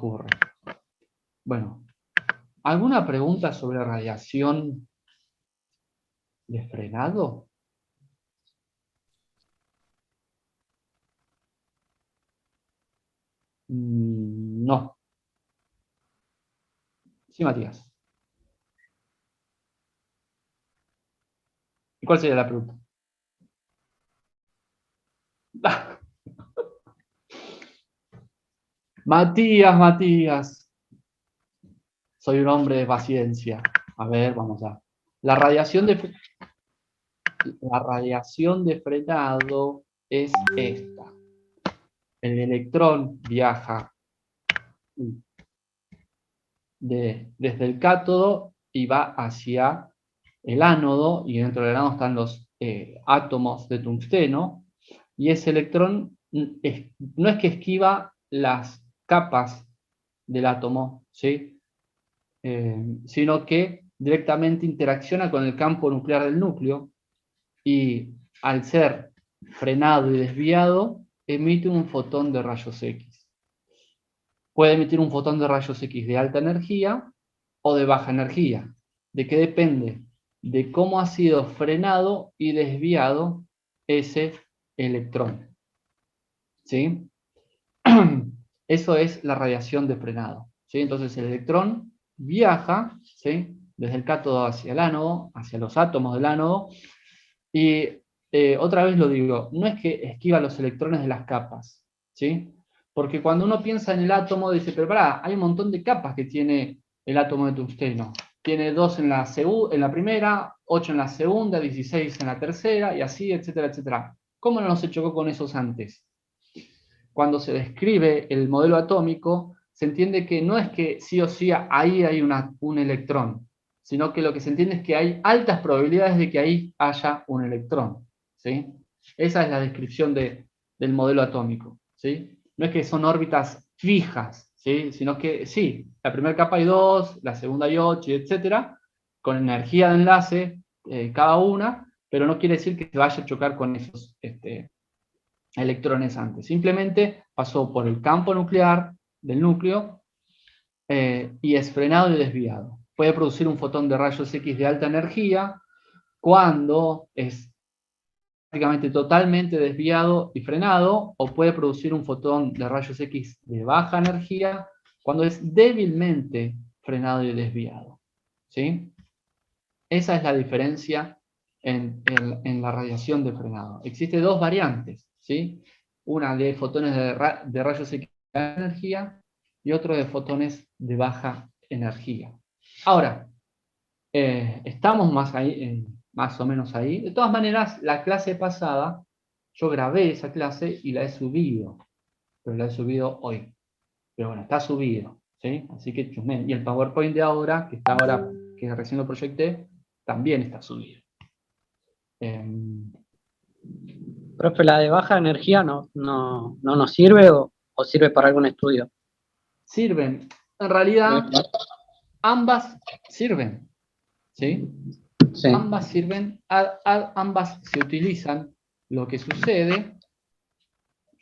ocurre. Bueno, ¿alguna pregunta sobre radiación de frenado? No. Sí, Matías. ¿Y cuál sería la pregunta? Matías. Soy un hombre de paciencia. A ver, vamos a... La radiación de frenado es esta. El electrón viaja desde el cátodo y va hacia el ánodo, y dentro del ánodo están los átomos de tungsteno, y ese electrón no es que esquiva las capas del átomo, ¿sí? Sino que directamente interacciona con el campo nuclear del núcleo, y al ser frenado y desviado, emite un fotón de rayos X. Puede emitir un fotón de rayos X de alta energía o de baja energía. ¿De qué depende? De cómo ha sido frenado y desviado ese electrón. ¿Sí? Eso es la radiación de frenado. ¿Sí? Entonces el electrón viaja, ¿sí?, desde el cátodo hacia el ánodo, hacia los átomos del ánodo, y otra vez lo digo, no es que esquiva los electrones de las capas, ¿sí? Porque cuando uno piensa en el átomo, dice, pero pará, hay un montón de capas que tiene el átomo de tungsteno. Tiene 2 en la primera, 8 en la segunda, 16 en la tercera, y así, etcétera, etcétera. ¿Cómo no se chocó con esos antes? Cuando se describe el modelo atómico, se entiende que no es que sí o sí ahí hay un electrón, sino que lo que se entiende es que hay altas probabilidades de que ahí haya un electrón, ¿sí? Esa es la descripción del modelo atómico, ¿sí? No es que son órbitas fijas, ¿sí?, sino que sí, la primera capa hay 2, la segunda hay 8, etcétera, con energía de enlace cada una, pero no quiere decir que se vaya a chocar con esos electrones antes. Simplemente pasó por el campo nuclear del núcleo y es frenado y desviado. Puede producir un fotón de rayos X de alta energía cuando es prácticamente totalmente desviado y frenado, o puede producir un fotón de rayos X de baja energía cuando es débilmente frenado y desviado. ¿Sí? Esa es la diferencia en la radiación de frenado. Existen dos variantes, ¿sí? Una de fotones de rayos X de alta energía y otro de fotones de baja energía. Ahora, estamos más o menos ahí. De todas maneras, la clase pasada, yo grabé esa clase y la he subido, pero la he subido hoy. Pero bueno, está subido, ¿sí? Así que chusmen. Y el PowerPoint de ahora, que recién lo proyecté, también está subido. Profe, ¿la de baja energía no nos sirve o sirve para algún estudio? Sirven. En realidad, ambas sirven, ¿sí? Sí. Ambas sirven, ambas se utilizan. Lo que sucede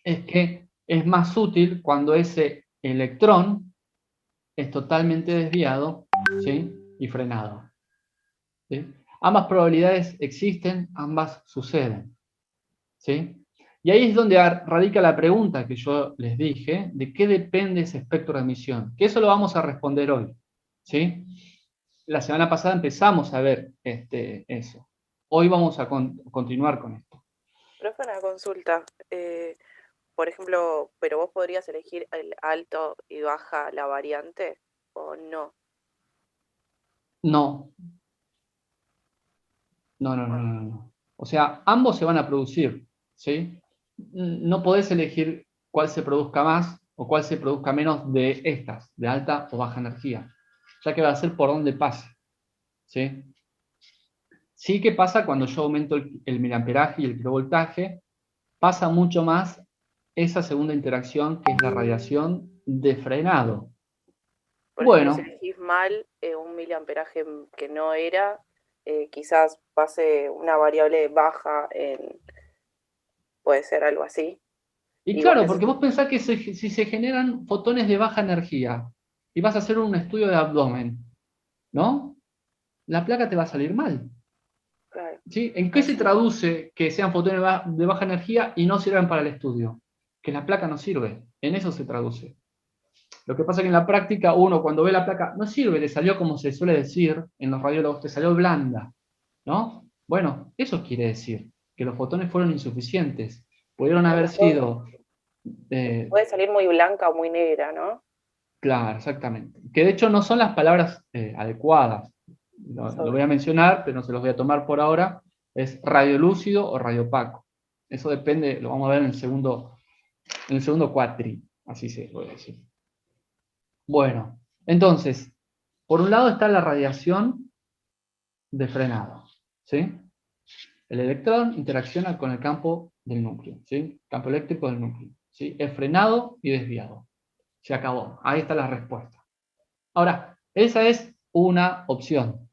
es que es más útil cuando ese electrón es totalmente desviado, ¿sí?, y frenado, ¿sí? Ambas probabilidades existen, ambas suceden, ¿sí? Y ahí es donde radica la pregunta que yo les dije, de qué depende ese espectro de emisión, que eso lo vamos a responder hoy, ¿sí? La semana pasada empezamos a ver eso. Hoy vamos a continuar con esto. Profe, una consulta. Por ejemplo, ¿pero vos podrías elegir el alto y baja la variante o no? No, no. O sea, ambos se van a producir, ¿sí? No podés elegir cuál se produzca más o cuál se produzca menos de estas, de alta o baja energía, ya que va a ser por donde pase, ¿sí? Sí que pasa cuando yo aumento el miliamperaje y el kilovoltaje, pasa mucho más esa segunda interacción que es la radiación de frenado. Por ejemplo, Bueno, si elegís mal un miliamperaje que no era, quizás pase una variable baja en... Puede ser algo así. Y Y claro, vos porque vos pensás que si se generan fotones de baja energía y vas a hacer un estudio de abdomen, ¿no? La placa te va a salir mal. claro, ¿Sí? ¿En qué se traduce que sean fotones de baja energía y no sirvan para el estudio? Que la placa no sirve. En eso se traduce. Lo que pasa es que en la práctica uno cuando ve la placa no sirve, le salió como se suele decir en los radiólogos, te salió blanda, ¿no? Bueno, eso quiere decir que los fotones fueron insuficientes. Pudieron haber sido... puede salir muy blanca o muy negra, ¿no? claro, exactamente. Que de hecho no son las palabras adecuadas. Lo voy a mencionar, pero no se los voy a tomar por ahora. Es radiolúcido o radiopaco. Eso depende, lo vamos a ver en el segundo cuatri, así se puede decir. Bueno, entonces, por un lado está la radiación de frenado, ¿sí? El electrón interacciona con el campo del núcleo, ¿sí? Campo eléctrico del núcleo, ¿sí? Es frenado y desviado. Se acabó. Ahí está la respuesta. Ahora, esa es una opción.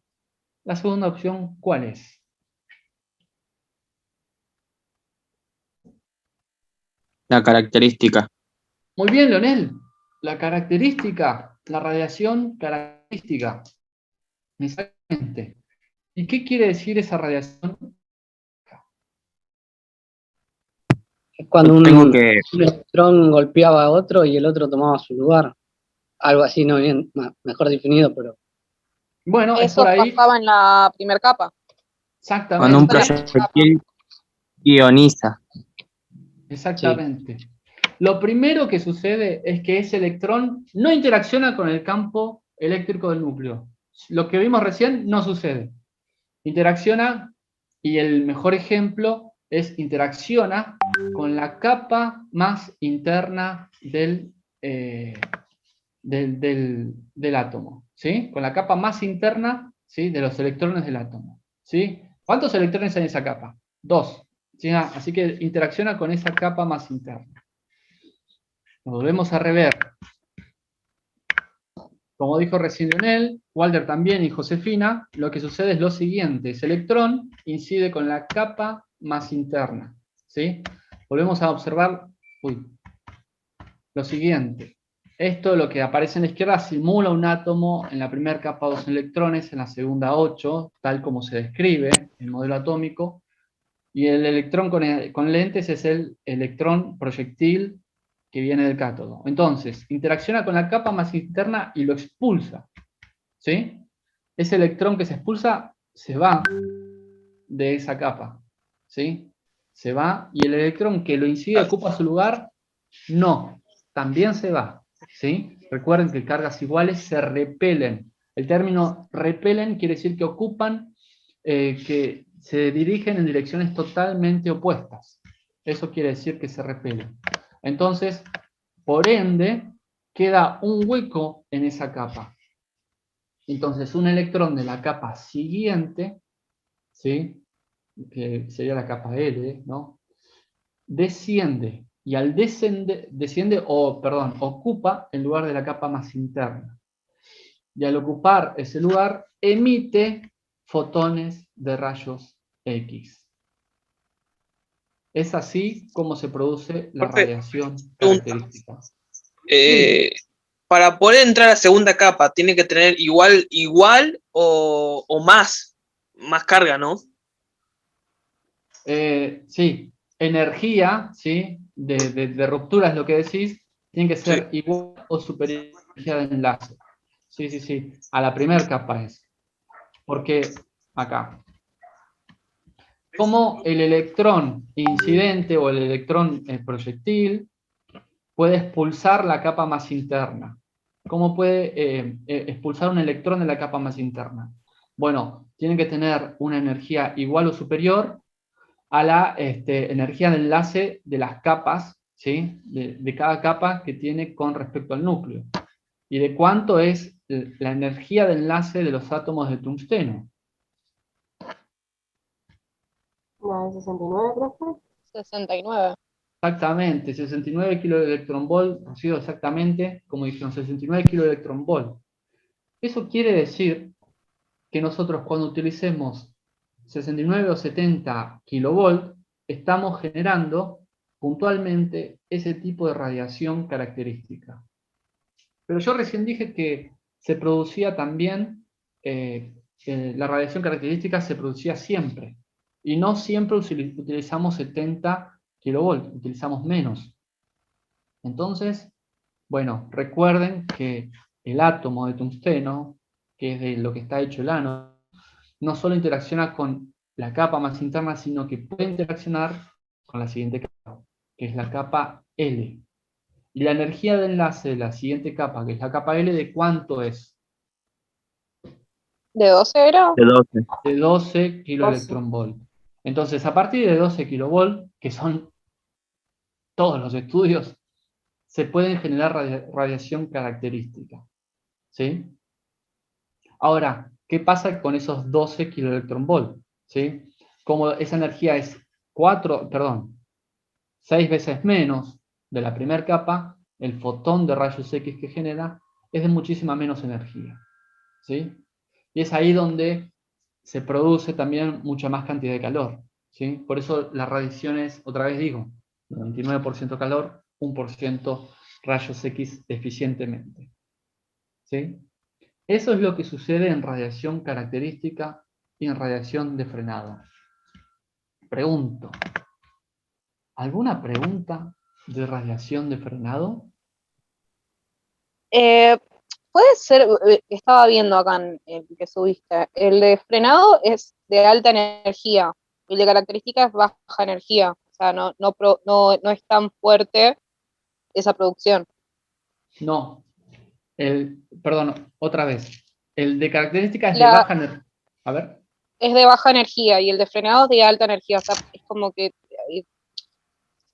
La segunda opción, ¿cuál es? La característica. Muy bien, Leonel. La característica, la radiación característica. Exactamente. ¿Y qué quiere decir esa radiación? Es cuando Tengo que, un electrón golpeaba a otro y el otro tomaba su lugar. Algo así, no bien, mejor definido, pero Bueno, es por Eso ahí. pasaba en la primera capa. cuando un Eso es la Exactamente. primera capa. proyectil ioniza. Exactamente. Lo primero que sucede es que ese electrón no interacciona con el campo eléctrico del núcleo. Lo que vimos recién no sucede. Interacciona, y el mejor ejemplo es interacciona con la capa más interna del átomo, ¿sí? Con la capa más interna, ¿sí? De los electrones del átomo, ¿sí? ¿Cuántos electrones hay en esa capa? 2. ¿Sí? Así que interacciona con esa capa más interna. Nos volvemos a rever. Como dijo recién Lionel, Walter también y Josefina, lo que sucede es lo siguiente: ese electrón incide con la capa más interna, ¿sí? Volvemos a observar lo siguiente. Esto, lo que aparece en la izquierda, simula un átomo en la primera capa 2 electrones, en la segunda 8, tal como se describe en el modelo atómico, y el electrón con lentes es el electrón proyectil que viene del cátodo. Entonces, interacciona con la capa más interna y lo expulsa, ¿sí? Ese electrón que se expulsa se va de esa capa, ¿sí? Se va, y el electrón que lo incide ocupa su lugar, no, también se va, ¿sí? Recuerden que cargas iguales se repelen. El término repelen quiere decir que ocupan, que se dirigen en direcciones totalmente opuestas. Eso quiere decir que se repelen. Entonces, por ende, queda un hueco en esa capa. Entonces, un electrón de la capa siguiente, ¿sí? Que sería la capa L, ¿no? Desciende, y al ocupa el lugar de la capa más interna. Y al ocupar ese lugar, emite fotones de rayos X. Es así como se produce la Profe, radiación pregunta. característica. Para poder entrar a la segunda capa, tiene que tener igual o más carga, ¿no? Sí, energía, ¿sí? De ruptura es lo que decís, tiene que ser igual o superior a la energía de enlace. Sí, sí, sí, a la primera capa es. Porque acá, como el electrón incidente o el electrón proyectil puede expulsar la capa más interna. ¿Cómo puede expulsar un electrón de la capa más interna? Bueno, tiene que tener una energía igual o superior a la energía de enlace de las capas, ¿sí? de cada capa que tiene con respecto al núcleo. ¿Y de cuánto es la energía de enlace de los átomos de tungsteno? ¿La de 69, profe? 69. Exactamente, 69 kiloelectronvolt, ha sido exactamente, como dijeron, 69 kiloelectronvolt. Eso quiere decir que nosotros cuando utilicemos 69 o 70 kilovolt, estamos generando puntualmente ese tipo de radiación característica. Pero yo recién dije que se producía también, la radiación característica se producía siempre. Y no siempre utilizamos 70 kilovolts, utilizamos menos. Entonces, bueno, recuerden que el átomo de tungsteno, que es de lo que está hecho el ánodo, no solo interacciona con la capa más interna, sino que puede interaccionar con la siguiente capa, que es la capa L. Y la energía de enlace de la siguiente capa, que es la capa L, ¿de cuánto es? ¿De 12 era? De 12. De 12 kiloelectronvolt. Entonces, a partir de 12 kilovolt, que son todos los estudios, se pueden generar radiación característica. ¿Sí? Ahora, ¿qué pasa con esos 12 kiloelectronvolt? ¿Sí? Como esa energía es 6 veces menos de la primera capa, el fotón de rayos X que genera es de muchísima menos energía. ¿Sí? Y es ahí donde se produce también mucha más cantidad de calor. ¿Sí? Por eso las radiaciones, otra vez digo, 99% calor, 1% rayos X eficientemente. ¿Sí? Eso es lo que sucede en radiación característica y en radiación de frenado. Pregunto, ¿alguna pregunta de radiación de frenado? Puede ser, estaba viendo acá en el que subiste, el de frenado es de alta energía, y el de característica es baja energía, o sea, no es tan fuerte esa producción. No. Perdón, otra vez. El de características es de baja energía. A ver. Es de baja energía y el de frenado es de alta energía, o sea, es como que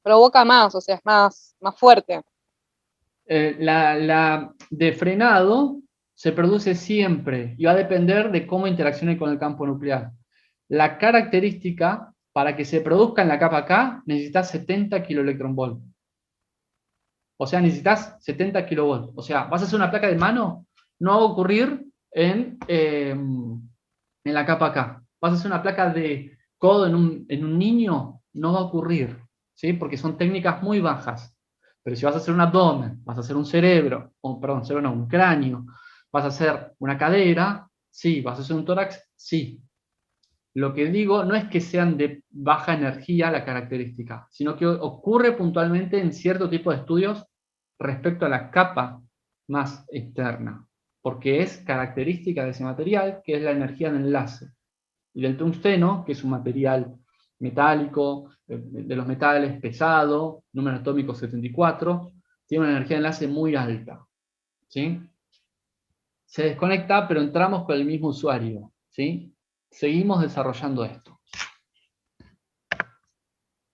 provoca más, o sea, es más fuerte. La de frenado se produce siempre y va a depender de cómo interaccione con el campo nuclear. La característica, para que se produzca en la capa K, necesitas 70 kiloelectronvolt. O sea, necesitas 70 kilovolts. O sea, vas a hacer una placa de mano, no va a ocurrir en la capa K. Vas a hacer una placa de codo en un niño, no va a ocurrir, ¿sí? Porque son técnicas muy bajas. Pero si vas a hacer un abdomen, vas a hacer un cerebro, un cráneo, vas a hacer una cadera, sí. Vas a hacer un tórax, sí. Lo que digo no es que sean de baja energía la característica, sino que ocurre puntualmente en cierto tipo de estudios respecto a la capa más externa, porque es característica de ese material, que es la energía de enlace. Y del tungsteno, que es un material metálico, de los metales pesado, número atómico 74, tiene una energía de enlace muy alta. ¿Sí? Se desconecta, pero entramos con el mismo usuario. ¿Sí? Seguimos desarrollando esto.